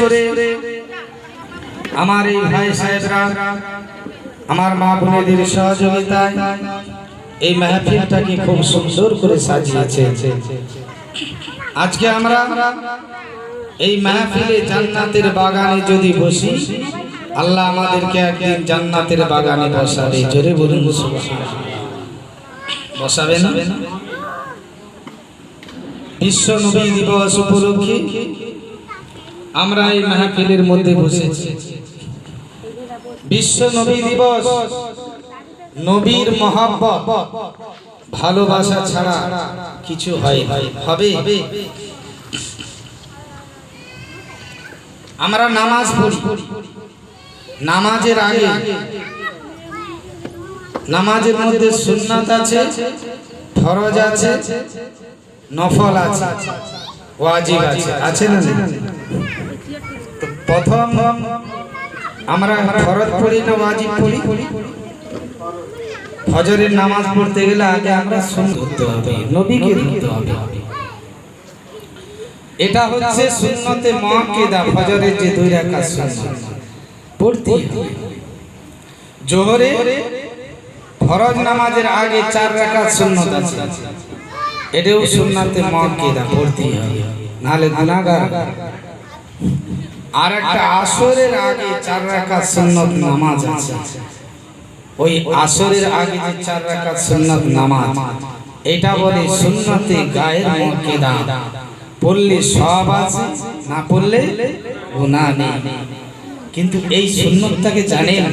করে আমার এই ভাই সাহেবরা আমার মা বোনেদের সহযোগিতায় এই মাহফিলটাকে খুব সুন্দর করে সাজিয়েছে। আজকে আমরা এই মাহফিলে জান্নাতের বাগানে যদি বসি, আল্লাহ আমাদেরকে একদিন জান্নাতের বাগানে বসাবে। জোরে বলুন সুবহানাল্লাহ। বসাবে না? বিশ্ব নবী দিবস উপলক্ষে আমরা এই মাহফিলের মধ্যে বসেছি। বিশ্ব নবী দিবস, নবীর মহব্বত ভালোবাসা ছাড়া কিছু হবে। আমরা নামাজ পড়ি, নামাজের আগে নামাজের মধ্যে সুন্নাত আছে, ফরজ আছে, নফল আছে, ওয়াজিব আছে, আছে না? তো প্রথম আমরা ফরজ পড়ি না ওয়াজিব পড়ি? ফজরের নামাজ পড়তে গেলে আগে আমরা সুন্নত হবে, নবীকে ধরতে হবে। এটা হচ্ছে সুন্নতে মুআক্কাদা। ফজরের যে 2 রাকাত সুন্নাত পড়তে হবে। জোহরে ফরজ নামাজের আগে 4 রাকাত সুন্নাত আছে, এটাও সুন্নতে মুআক্কাদা পড়তে হবে, নালে গুনাহগার। আর একটা আসরের আগে 4 রাকাত সুন্নাত নামাজ আছে, ওই আসরের আগে যে 4 রাকাত সুন্নাত নামাজ, এটা বলে সুন্নতে গায়ের মুআক্কাদা। পড়লে সওয়াব আছে, না পড়লে গুনাহ নেই। কিন্তু এই সুন্নাতটাকে জানেন?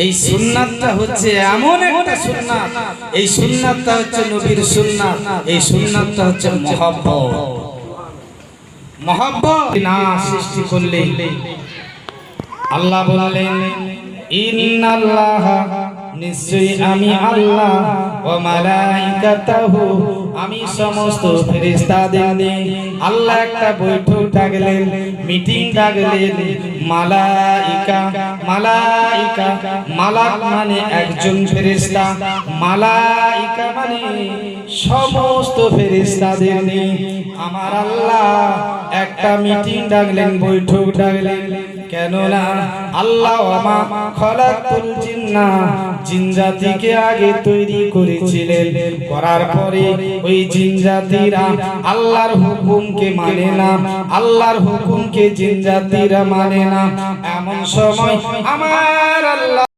এই সুন্নাতটা হচ্ছে এমন একটা সুন্নাত, এই সুন্নাতটা হচ্ছে নবীর সুন্নাত, এই সুন্নাতটা হচ্ছে মহব্বত। মহব্বত না সৃষ্টি করলে আল্লাহ বললেন, ইন্নাল্লাহা, নিশ্চয়ই আমি আল্লাহ, ওয়া মালাইকাতাহু, আমি সমস্ত ফেরেশতাদের নিয়ে আল্লাহ একটা বৈঠক ডাকলেন, মিটিং ডাকলেন। মালাইকা, মালাইকা, মালাক মানে একজন ফেরেশতা, মালাইকা মানে সমস্ত ফেরেশতাদের নিয়ে আমার আল্লাহ একটা মিটিং ডাকলেন, বৈঠক ডাকলেন। কেননা আল্লাহ ওয়া খালাকুল জিন্না, জিন জাতিকে আগে তৈরি করেছিলেন, করার পরে ওই জিন জাতিরা আল্লাহর হুকুমকে মানে না, আল্লাহর হুকুমকে জিন জাতিরা মানে না। এমন সময় আমার আল্লাহ